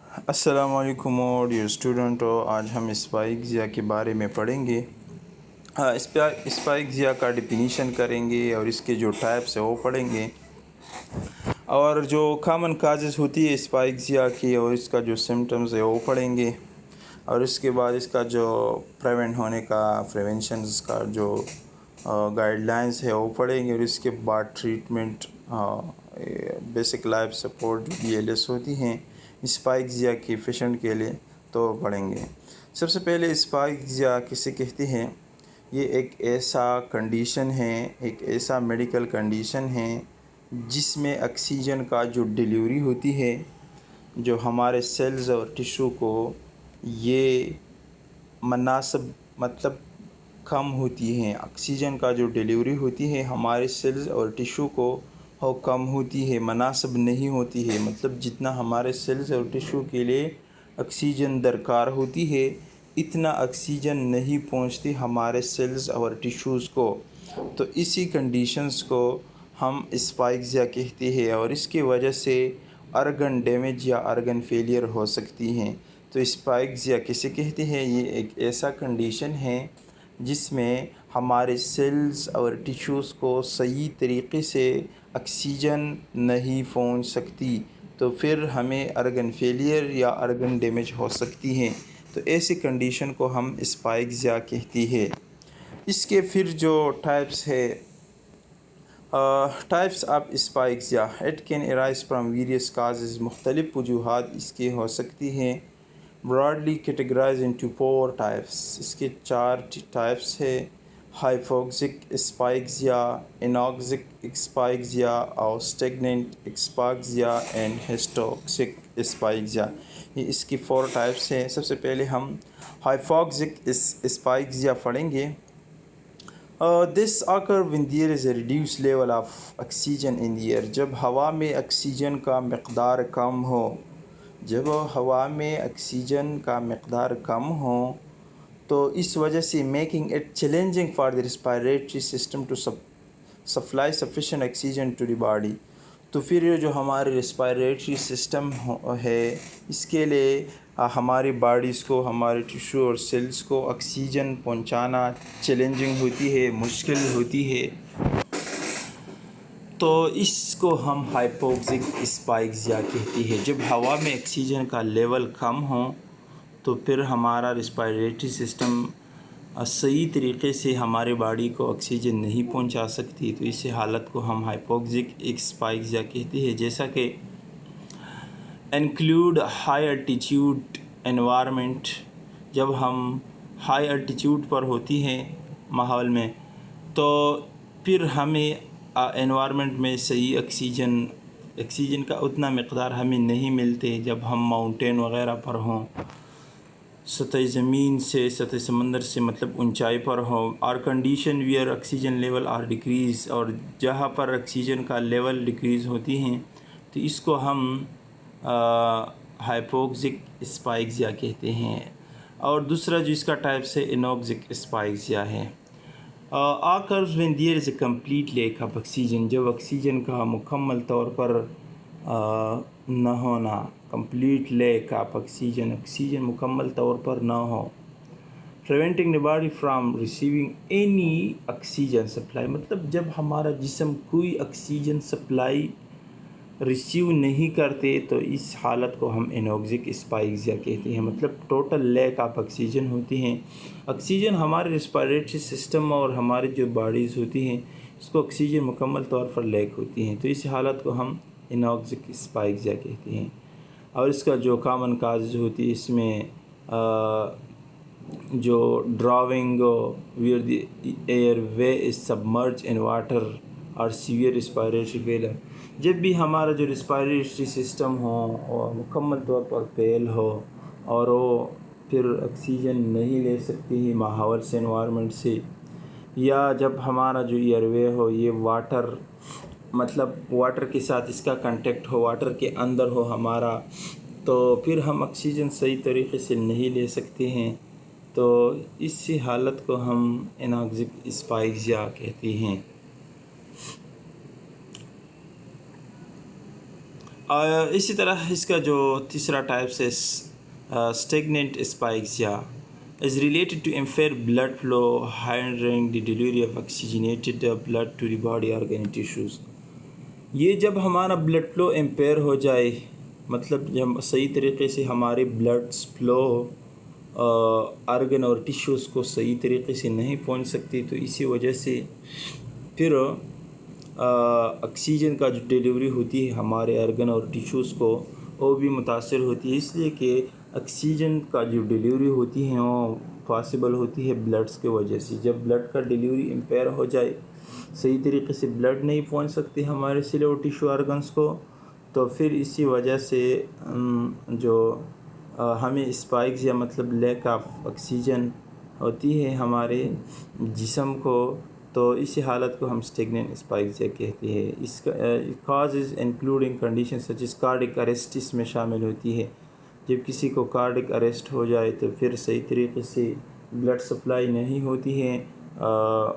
السلام علیکم اور ڈیئر اسٹوڈنٹو، آج ہم اسپائک ضیا کے بارے میں پڑھیں گے۔ اسپائک ضیا کا ڈیفینیشن کریں گے اور اس کے جو ٹائپس ہیں وہ پڑھیں گے، اور جو کامن کازز ہوتی ہے اسپائک ضیا کی اور اس کا جو سمٹمز ہے وہ پڑھیں گے، اور اس کے بعد اس کا جو پریونٹ ہونے کا پریونشنز کا جو گائیڈ لائنز ہے وہ پڑھیں گے، اور اس کے بعد ٹریٹمنٹ، بیسک لائف سپورٹ جو BLS ہوتی ہیں اسپائک ضیا کی پیشنٹ کے لیے تو پڑھیں گے۔ سب سے پہلے اسپائک ضیا کسے کہتے ہیں؟ یہ ایک ایسا کنڈیشن ہے، ایک ایسا میڈیکل کنڈیشن ہے جس میں آکسیجن کا جو ڈیلیوری ہوتی ہے، جو ہمارے سیلز اور ٹشو کو یہ مناسب مطلب کم ہوتی ہیں۔ آکسیجن کا جو ڈیلیوری ہوتی ہے ہمارے سیلز اور ٹشو کو وہ کم ہوتی ہے، مناسب نہیں ہوتی ہے، مطلب جتنا ہمارے سیلز اور ٹشو کے لیے آکسیجن درکار ہوتی ہے اتنا آکسیجن نہیں پہنچتی ہمارے سیلز اور ٹشوز کو، تو اسی کنڈیشنز کو ہم اسپائک ضیا کہتے ہیں، اور اس کی وجہ سے آرگن ڈیمیج یا آرگن فیلئر ہو سکتی ہیں۔ تو اسپائک ضیا کسے کہتے ہیں؟ یہ ایک ایسا کنڈیشن ہے جس میں ہمارے سیلز اور ٹشوز کو صحیح طریقے سے آکسیجن نہیں پہنچ سکتی، تو پھر ہمیں آرگن فیلئر یا آرگن ڈیمیج ہو سکتی ہیں، تو ایسی کنڈیشن کو ہم اسپائک ضیا کہتی ہے۔ اس کے پھر جو ٹائپس ہے، types of spike Zia, it can arise from various causes, مختلف وجوہات اس کی ہو سکتی ہیں۔ براڈلی کیٹیگرائز انٹو 4 ٹائپس، اس کے 4 ٹائپس ہے: ہائپوکسک اسپائک ضیا، انوکسک اسپائک ضیا، اور stagnant hypoxia and histotoxic hypoxia. یہ اس کی 4 ٹائپس ہیں۔ سب سے پہلے ہم ہائپوکسک اسپائک ضیا پڑھیں گے۔ This occur when there is a reduced level of oxygen in the air، جب ہوا میں آکسیجن کا مقدار کم ہو، جب ہوا میں آکسیجن کا مقدار کم ہو تو اس وجہ سے making it challenging for the respiratory system to supply sufficient oxygen to the body, تو پھر یہ جو ہمارے ریسپائریٹری سسٹم ہے اس کے لیے ہماری باڈیز کو، ہمارے ٹشو اور سیلز کو آکسیجن پہنچانا چیلنجنگ ہوتی ہے، مشکل ہوتی ہے، تو اس کو ہم ہائپوکسک اسپائک ضیا کہتی ہے۔ جب ہوا میں آکسیجن کا لیول کم ہو تو پھر ہمارا ریسپائریٹری سسٹم صحیح طریقے سے ہمارے باڈی کو آکسیجن نہیں پہنچا سکتی، تو اس حالت کو ہم ہائپوکسک اسپائک ضیا کہتے ہیں۔ جیسا کہ انکلوڈ ہائی الٹیٹیوڈ انوائرمنٹ، جب ہم ہائی الٹیٹیوڈ پر ہوتی ہیں ماحول میں تو پھر ہمیں انوائرمنٹ میں صحیح آکسیجن کا اتنا مقدار ہمیں نہیں ملتے، جب ہم ماؤنٹین وغیرہ پر ہوں، سطح زمین سے، سطح سمندر سے مطلب اونچائی پر ہوں، اور condition where oxygen level are decrease, اور جہاں پر آکسیجن کا لیول ڈیکریز ہوتی ہیں تو اس کو ہم ہائپوکسک اسپائک ضیا کہتے ہیں۔ اور دوسرا جو اس کا ٹائپس ہے انوکسک اسپائک ضیا ہے۔ occurs when there is a complete lack of oxygen، جب آکسیجن کا مکمل طور پر نہ ہونا، کمپلیٹ لیک آف آکسیجن مکمل طور پر نہ ہو، preventing the body from receiving any oxygen supply، مطلب جب ہمارا جسم کوئی آکسیجن سپلائی ریسیو نہیں کرتے تو اس حالت کو ہم انوکسک اسپائک ضیا کہتے ہیں، مطلب ٹوٹل لیک آف آکسیجن ہوتی ہیں۔ آکسیجن ہمارے ریسپائریٹری سسٹم اور ہماری جو باڈیز ہوتی ہیں اس کو آکسیجن مکمل طور پر لیک ہوتی ہیں، تو اس حالت کو ہم انوکسک اسپائک ضیا کہتے ہیں۔ اور اس کا جو کامن کاز ہوتی ہے اس میں جو drowning where the airway is submerged in water اور سیویئر ریسپائریٹری فیلر، جب بھی ہمارا جو ریسپائریٹری سسٹم ہو اور مکمل طور پر فیل ہو اور وہ پھر آکسیجن نہیں لے سکتی ہے ماحول سے، انوائرمنٹ سے، یا جب ہمارا جو ایئر وے ہو یہ مطلب واٹر کے ساتھ اس کا کنٹیکٹ ہو، واٹر کے اندر ہو ہمارا، تو پھر ہم آکسیجن صحیح طریقے سے نہیں لے سکتے ہیں، تو اس حالت کو ہم انوکسک اسپائک ضیا کہتے ہیں۔ اسی طرح اس کا جو تیسرا ٹائپس ہے اسٹیگننٹ اسپائکسیا is related to impaired blood flow, hindering the delivery of oxygenated blood to the body organ and tissues. یہ جب ہمارا بلڈ فلو امپیئر ہو جائے، مطلب جب صحیح طریقے سے ہمارے بلڈ فلو آرگن اور ٹیشوز کو صحیح طریقے سے نہیں پہنچ سکتی، تو اسی وجہ سے پھر آکسیجن کا جو ڈیلیوری ہوتی ہے ہمارے آرگن اور ٹیشوز کو، وہ بھی متاثر ہوتی ہے، اس لیے کہ آکسیجن کا جو ڈیلیوری ہوتی ہے وہ پاسبل ہوتی ہے بلڈس کے وجہ سے. جب بلڈ کا ڈیلیوری امپیئر ہو جائے، صحیح طریقے سے بلڈ نہیں پہنچ سکتی ہمارے سیل اور ٹیشو آرگنس کو، تو پھر اسی وجہ سے جو ہمیں اسپائکس یا مطلب لیک آف آکسیجن ہوتی ہے ہمارے جسم کو، تو اسی حالت کو ہم اسٹیگننٹ اسپائکسیا کہتے ہیں. اس کا کازز انکلوڈنگ کنڈیشن سچ از کارڈک اریسٹ اس میں شامل ہوتی ہے. جب کسی کو کارڈک اریسٹ ہو جائے تو پھر صحیح طریقے سے بلڈ سپلائی نہیں ہوتی ہے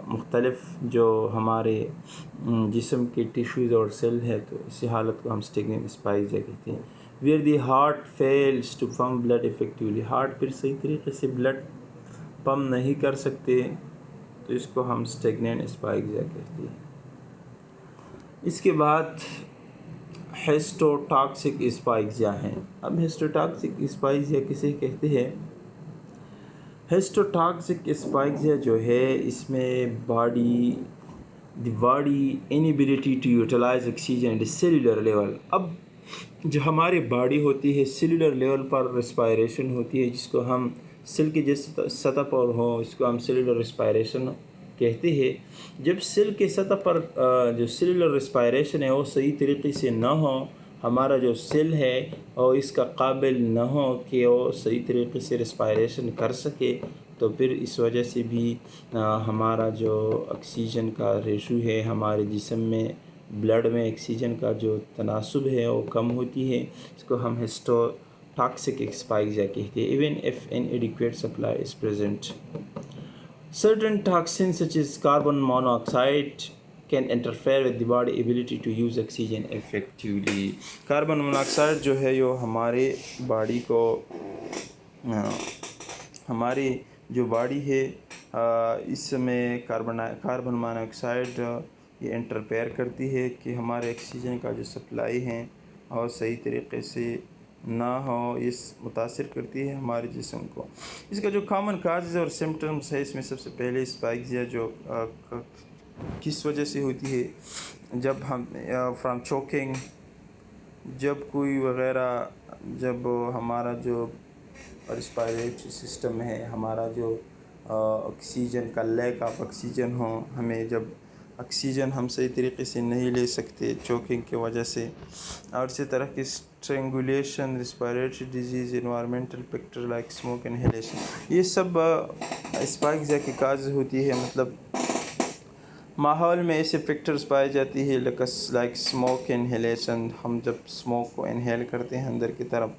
مختلف جو ہمارے جسم کے ٹیشوز اور سیل ہے، تو اسی حالت کو ہم اسٹیگننٹ اسپائکسیا کہتے ہیں. Where the heart fails to pump blood effectively, heart پھر صحیح طریقے سے بلڈ پمپ نہیں کر سکتے، تو اس کو ہم اسٹیگننٹ اسپائکسیا کہتے ہیں. اس کے بعد ہیسٹوٹاکسک اسپائکسیا ہیں. اب ہیسٹوٹاکسک اسپائکسیا کسے کہتے ہیں؟ ہیسٹوٹاکسک اسپائکسیا جو ہے اس میں body inability to utilize oxygen at cellular level. اب جو ہماری باڈی ہوتی ہے سیلولر لیول پر ریسپائریشن ہوتی ہے، جس کو ہم سیل کی جس سطح پر ہو اس کو ہم سیلولر ریسپائریشن کہتے ہیں. جب سیل کے سطح پر جو سیلولر ریسپائریشن ہے وہ صحیح طریقے سے نہ ہو، ہمارا جو سیل ہے اور اس کا قابل نہ ہو کہ وہ صحیح طریقے سے ریسپائریشن کر سکے، تو پھر اس وجہ سے بھی ہمارا جو آکسیجن کا ریشو ہے ہمارے جسم میں بلڈ میں آکسیجن کا جو تناسب ہے وہ کم ہوتی ہے. اس کو ہم ہیسٹوٹاکسک اسپائکسیا کہتے ہیں. Even if an adequate supply is present. Certain toxins such as carbon monoxide can interfere with the body ability to use oxygen effectively. Carbon monoxide جو ہے یہ ہمارے باڈی کو ہماری جو باڈی ہے اس میں کاربن موناکسائڈ یہ انٹرفیئر کرتی ہے کہ ہمارے آکسیجن کا جو سپلائی ہے اور صحیح طریقے سے نہ ہو، اس متاثر کرتی ہے ہمارے جسم کو. اس کا جو کامن کازز اور سمٹمس ہے، اس میں سب سے پہلے اسپائکسیا جو کس وجہ سے ہوتی ہے، جب ہم فرام چوکنگ، جب کوئی وغیرہ، جب ہمارا جو ریسپائریٹری سسٹم ہے، ہمارا جو آکسیجن کا لیک آف آکسیجن ہو، ہمیں جب آکسیجن ہم صحیح طریقے سے نہیں لے سکتے چوکنگ کی وجہ سے، اور اسی طرح کی strangulation, respiratory disease, environmental factor like smoke inhalation, یہ سب اسپائکسیا کی کاز ہوتی ہے. مطلب ماحول میں ایسے فیکٹرز پائے جاتی ہے لائک اسموک انہیلیشن، ہم جب اسموک کو انہیل کرتے ہیں اندر کی طرف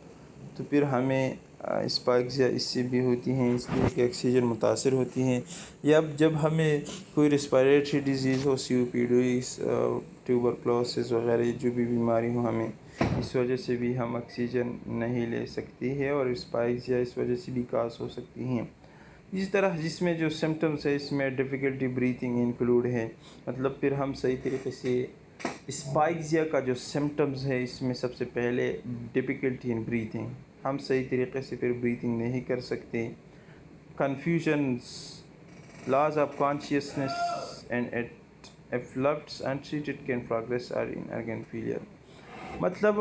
تو پھر ہمیں اسپائکسیا اس سے بھی ہوتی ہیں، اس لیے کہ آکسیجن متاثر ہوتی ہیں. یا جب ہمیں کوئی ریسپائریٹری ڈیزیز ہو، COPD، ٹیوبرکلوسس وغیرہ جو بھی بیماری ہو، ہمیں اس وجہ سے بھی ہم آکسیجن نہیں لے سکتی ہے اور اسپائکسیا اس وجہ سے بھی کاز ہو سکتی ہیں. اسی طرح جس میں جو سمٹمس ہے اس میں ڈیفیکلٹی بریتھنگ انکلوڈ ہے. مطلب پھر ہم صحیح طریقے سے اسپائکسیا کا جو سمٹمز ہے اس میں سب سے پہلے ڈیفیکلٹی ان بریتھنگ، ہم صحیح طریقے سے پھر بریتھنگ نہیں کر سکتے. Confusions, loss of consciousness and if left untreated can progress or in organ failure. مطلب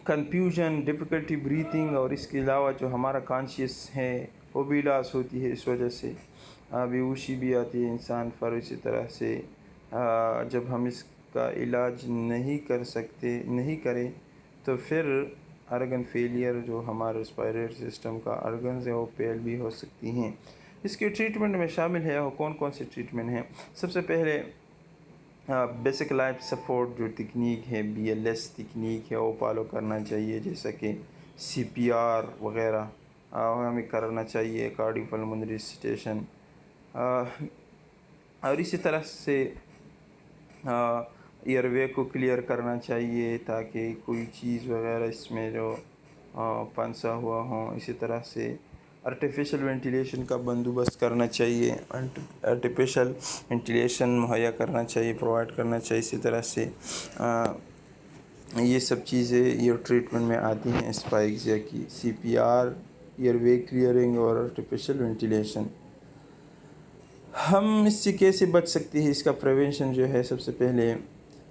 کنفیوژن، ڈیفیکلٹی بریتھنگ، اور اس کے علاوہ جو ہمارا کانشیس ہے وہ بھی لاس ہوتی ہے. اس وجہ سے بیہوشی بھی آتی ہے انسان پر. اسی طرح سے جب ہم اس کا علاج نہیں کریں تو پھر آرگن فیلئر، جو ہمارا ریسپائریٹری سسٹم کا آرگنز ہے وہ فیل بھی ہو سکتی ہیں. اس کے ٹریٹمنٹ میں شامل ہے، اور کون سے ٹریٹمنٹ ہیں؟ سب سے پہلے بیسک لائف سپورٹ جو تکنیک ہے، BLS تکنیک ہے، وہ فالو کرنا چاہیے، جیسا کہ CPR وغیرہ ہمیں کرنا چاہیے، کارڈیو پلمونری ریسسیٹیشن. اور اسی طرح سے ایئر وے کو کلیئر کرنا چاہیے تاکہ کوئی چیز وغیرہ اس میں جو پھنسا ہوا ہو. اسی طرح سے آرٹیفیشل وینٹیلیشن کا بندوبست کرنا چاہیے، آرٹیفیشل وینٹیلیشن مہیا کرنا چاہیے، پرووائڈ کرنا چاہیے. اسی طرح سے یہ سب چیزیں ایئر ٹریٹمنٹ میں آتی ہیں اسپائکزیا کی، CPR، ایئر وے کلیئرنگ اور آرٹیفیشل وینٹیلیشن. ہم اس سے کیسے بچ سکتے ہیں؟ اس کا پریونشن جو ہے سب سے پہلے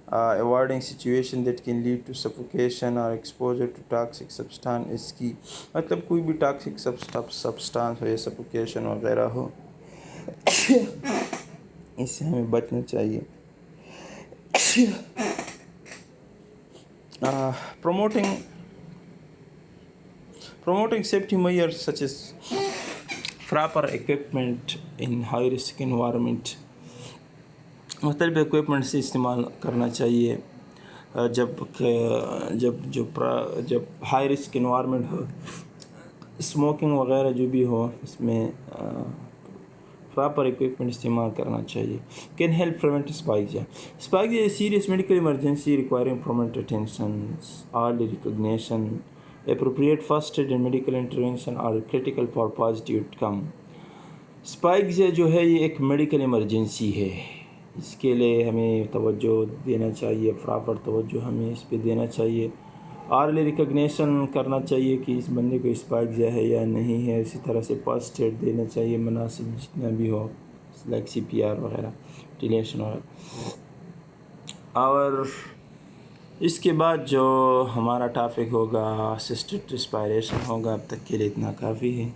avoiding situation that can lead to suffocation اور ایکسپوجر ٹو ٹاکسک سبسٹانس. اس کی مطلب کوئی بھی ٹاکسک سبسٹانس ہو یا سفوکیشن وغیرہ ہو، اس سے ہمیں بچنا چاہیے. promoting safety measures such as proper equipment in high risk environment. مختلف اکوپمنٹ سے استعمال کرنا چاہیے جب ہائی رسک انوائرمنٹ ہو، اسموکنگ وغیرہ جو بھی ہو، اس میں پراپر اکوپمنٹ استعمال کرنا چاہیے. Can help prevent asphyxia. Asphyxia is a serious medical emergency requiring prompt attention, early recognition, appropriate first aid and medical intervention are critical for positive outcome. اسپائکزیا جو ہے یہ ایک میڈیکل ایمرجنسی ہے، اس کے لیے ہمیں توجہ دینا چاہیے، پراپر توجہ ہمیں اس پہ دینا چاہیے. ارلی ریکگنیشن کرنا چاہیے کہ اس بندے کو اسپائکزیا ہے یا نہیں ہے. اسی طرح سے فرسٹ ایڈ دینا چاہیے مناسب جتنا بھی ہو، لائک CPR وغیرہ، وینٹیلیشن وغیرہ. اور اس کے بعد جو ہمارا ٹاپک ہوگا اسسٹڈ ریسپائریشن ہوگا. اب تک کے لیے اتنا کافی ہے.